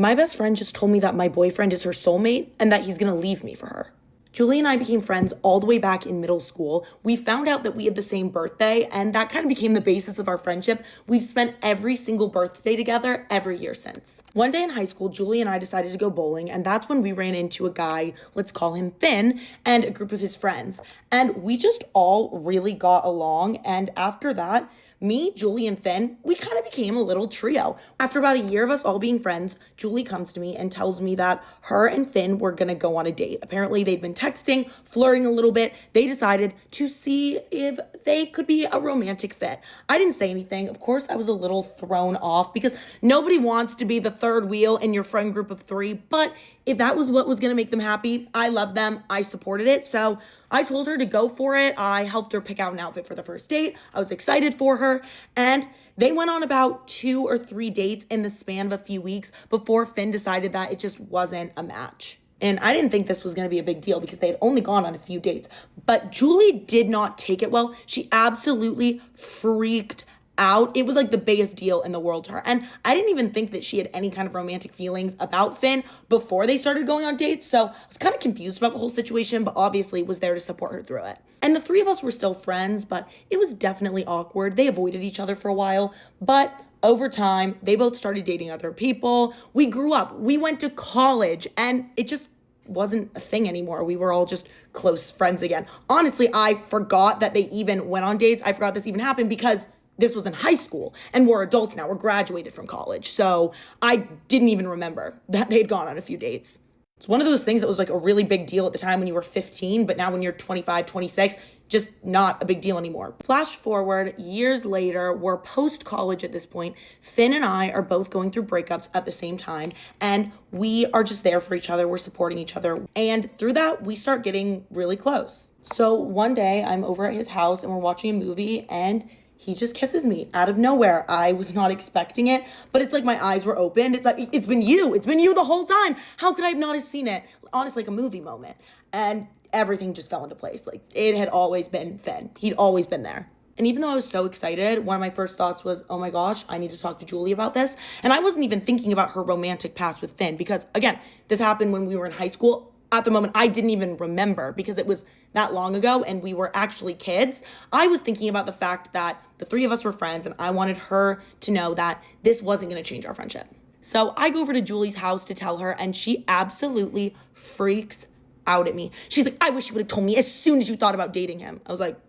My best friend just told me that my boyfriend is her soulmate and that he's gonna leave me for her. Julie and I became friends all the way back in middle school. We found out that we had the same birthday, and that kind of became the basis of our friendship. We've spent every single birthday together every year since. One day in high school, Julie and I decided to go bowling, and that's when we ran into a guy, let's call him Finn, and a group of his friends. And we just all really got along, and after that, me, Julie, and Finn, we kind of became a little trio. After about a year of us all being friends, Julie comes to me and tells me that her and Finn were gonna go on a date. Apparently, they'd been texting, flirting a little bit. They decided to see if they could be a romantic fit. I didn't say anything. Of course, I was a little thrown off because nobody wants to be the third wheel in your friend group of three, but if that was what was gonna make them happy, I love them, I supported it, so I told her to go for it. I helped her pick out an outfit for the first date. I was excited for her, and they went on about 2 or 3 dates in the span of a few weeks before Finn decided that it just wasn't a match. And I didn't think this was gonna be a big deal because they had only gone on a few dates. But Julie did not take it well. She absolutely freaked out. It was like the biggest deal in the world to her. And I didn't even think that she had any kind of romantic feelings about Finn before they started going on dates. So I was kind of confused about the whole situation, but obviously was there to support her through it. And the three of us were still friends, but it was definitely awkward. They avoided each other for a while, but over time, they both started dating other people. We grew up, we went to college, and it just wasn't a thing anymore. We were all just close friends again. Honestly, I forgot that they even went on dates. I forgot this even happened because this was in high school and we're adults now. We're graduated from college. So I didn't even remember that they'd gone on a few dates. It's one of those things that was like a really big deal at the time when you were 15, but now when you're 25, 26, just not a big deal anymore. Flash forward years later, we're post-college at this point. Finn and I are both going through breakups at the same time, and we are just there for each other. We're supporting each other. And through that, we start getting really close. So one day I'm over at his house and we're watching a movie and he just kisses me out of nowhere. I was not expecting it, but it's like my eyes were opened. It's like, it's been you the whole time. How could I not have seen it? Honestly, like a movie moment. And everything just fell into place. Like it had always been Finn. He'd always been there. And even though I was so excited, one of my first thoughts was, oh my gosh, I need to talk to Julie about this. And I wasn't even thinking about her romantic past with Finn because again, this happened when we were in high school. At the moment, I didn't even remember because it was that long ago and we were actually kids. I was thinking about the fact that the three of us were friends and I wanted her to know that this wasn't going to change our friendship. So I go over to Julie's house to tell her and she absolutely freaks out at me. She's like, I wish you would have told me as soon as you thought about dating him. I was like,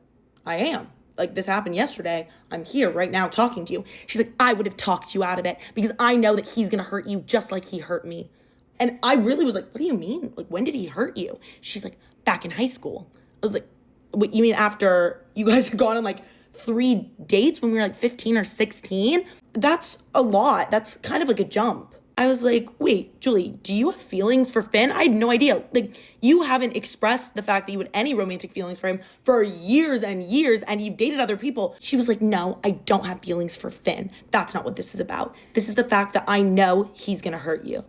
I am. Like this happened yesterday. I'm here right now talking to you. She's like, I would have talked you out of it because I know that he's going to hurt you just like he hurt me. And I really was like, what do you mean? Like, when did he hurt you? She's like, back in high school. I was like, what, you mean after you guys had gone on like 3 dates when we were like 15 or 16? That's a lot. That's kind of like a jump. I was like, wait, Julie, do you have feelings for Finn? I had no idea. Like, you haven't expressed the fact that you had any romantic feelings for him for years and years, and you've dated other people. She was like, no, I don't have feelings for Finn. That's not what this is about. This is the fact that I know he's gonna hurt you.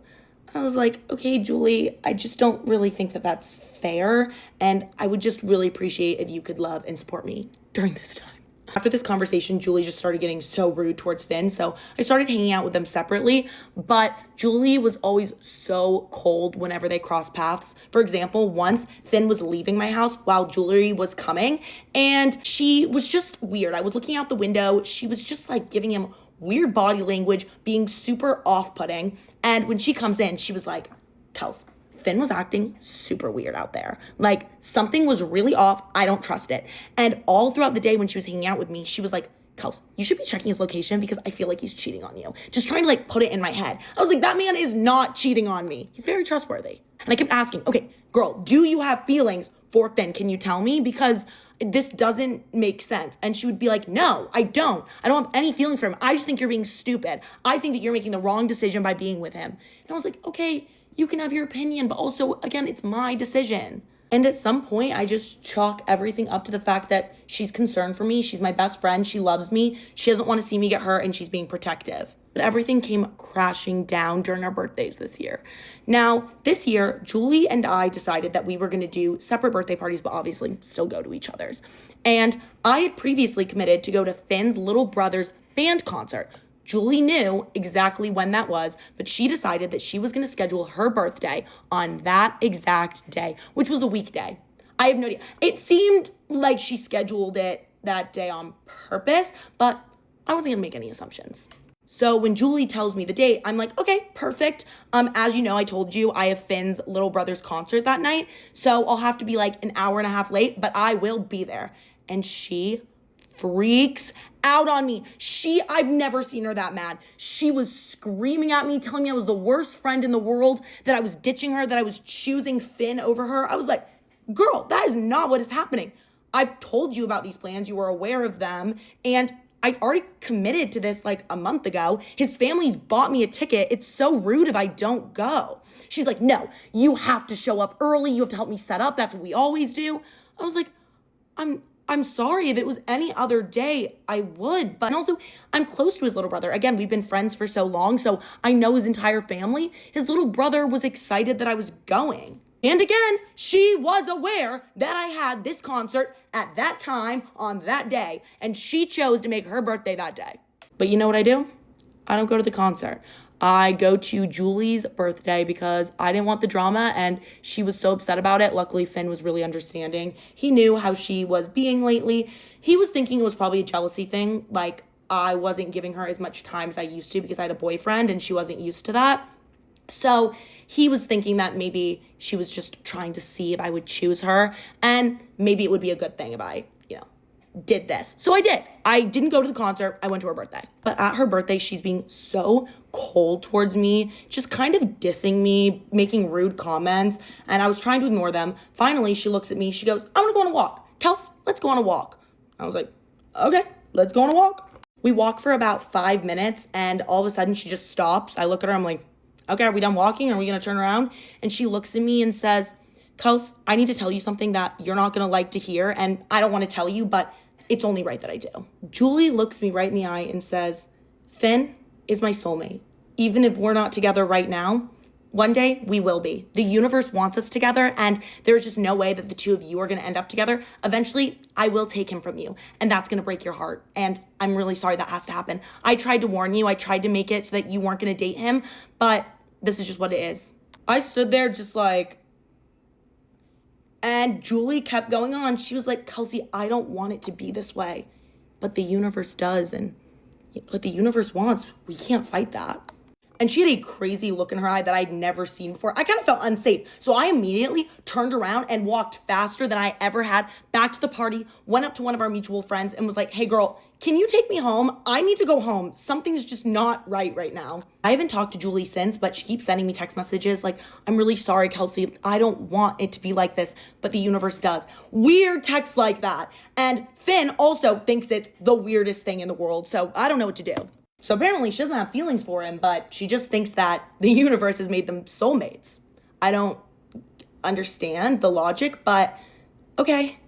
I was like, okay, Julie, I just don't really think that that's fair. And I would just really appreciate if you could love and support me during this time. After this conversation, Julie just started getting so rude towards Finn. So I started hanging out with them separately. But Julie was always so cold whenever they crossed paths. For example, once Finn was leaving my house while Julie was coming. And she was just weird. I was looking out the window. She was just like giving him weird body language, being super off-putting. And when she comes in, she was like, Kels, Finn was acting super weird out there. Like something was really off. I don't trust it. And all throughout the day when she was hanging out with me, she was like, Kels, you should be checking his location because I feel like he's cheating on you. Just trying to like put it in my head. I was like, that man is not cheating on me. He's very trustworthy. And I kept asking, okay, girl, do you have feelings for Finn? Can you tell me? Because this doesn't make sense. And she would be like, no, I don't have any feelings for him. I just think you're being stupid. I think that you're making the wrong decision by being with him. And I was like, okay, you can have your opinion, but also, again, it's my decision. And at some point, I just chalk everything up to the fact that she's concerned for me. She's my best friend. She loves me. She doesn't want to see me get hurt, and she's being protective. But everything came crashing down during our birthdays this year. Now, this year, Julie and I decided that we were going to do separate birthday parties, but obviously still go to each other's. And I had previously committed to go to Finn's little brother's band concert. Julie knew exactly when that was, but she decided that she was going to schedule her birthday on that exact day, which was a weekday. I have no idea. It seemed like she scheduled it that day on purpose, but I wasn't going to make any assumptions. So when Julie tells me the date, I'm like, okay, perfect. As you know, I told you I have Finn's little brother's concert that night. So I'll have to be like an hour and a half late, but I will be there. And she freaks out on me. I've never seen her that mad. She was screaming at me, telling me I was the worst friend in the world, that I was ditching her, that I was choosing Finn over her. I was like, girl, that is not what is happening. I've told you about these plans. You were aware of them. And I already committed to this like a month ago. His family's bought me a ticket. It's so rude if I don't go. She's like, no, you have to show up early. You have to help me set up. That's what we always do. I was like, I'm sorry. If it was any other day, I would. But also, I'm close to his little brother. Again, we've been friends for so long, so I know his entire family. His little brother was excited that I was going. And again, she was aware that I had this concert at that time on that day, and she chose to make her birthday that day. But you know what I do? I don't go to the concert. I go to Julie's birthday because I didn't want the drama, and she was so upset about it. Luckily, Finn was really understanding. He knew how she was being lately. He was thinking it was probably a jealousy thing, like I wasn't giving her as much time as I used to because I had a boyfriend and she wasn't used to that. So he was thinking that maybe she was just trying to see if I would choose her, and maybe it would be a good thing if I, did this. So I did. I didn't go to the concert. I went to her birthday. But at her birthday, she's being so cold towards me, just kind of dissing me, making rude comments, and I was trying to ignore them. Finally, she looks at me. She goes, I want to go on a walk. Kels, let's go on a walk. I was like, okay, let's go on a walk. We walk for about 5 minutes, and all of a sudden she just stops. I look at her. I'm like, okay, are we done walking? Are we going to turn around? And she looks at me and says, Kels, I need to tell you something that you're not going to like to hear, and I don't want to tell you, but it's only right that I do. Julie looks me right in the eye and says, Finn is my soulmate. Even if we're not together right now, one day we will be. The universe wants us together, and there's just no way that the two of you are going to end up together. Eventually, I will take him from you, and that's going to break your heart. And I'm really sorry that has to happen. I tried to warn you. I tried to make it so that you weren't going to date him, but this is just what it is. I stood there just like, and Julie kept going on. She was like, Kelsey, I don't want it to be this way, but the universe does. And what the universe wants, we can't fight that. And she had a crazy look in her eye that I'd never seen before. I kind of felt unsafe. So I immediately turned around and walked faster than I ever had back to the party, went up to one of our mutual friends and was like, hey girl, can you take me home? I need to go home. Something's just not right now. I haven't talked to Julie since, but she keeps sending me text messages like, I'm really sorry, Kelsey. I don't want it to be like this, but the universe does. Weird texts like that. And Finn also thinks it's the weirdest thing in the world. So I don't know what to do. So apparently she doesn't have feelings for him, but she just thinks that the universe has made them soulmates. I don't understand the logic, but okay.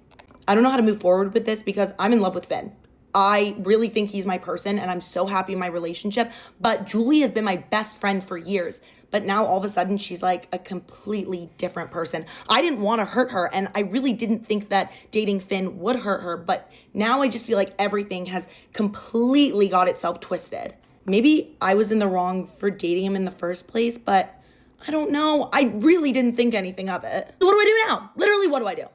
I don't know how to move forward with this because I'm in love with Finn. I really think he's my person and I'm so happy in my relationship, but Julie has been my best friend for years. But now all of a sudden she's like a completely different person. I didn't want to hurt her and I really didn't think that dating Finn would hurt her, but now I just feel like everything has completely got itself twisted. Maybe I was in the wrong for dating him in the first place, but I don't know. I really didn't think anything of it. So what do I do now? Literally, what do I do?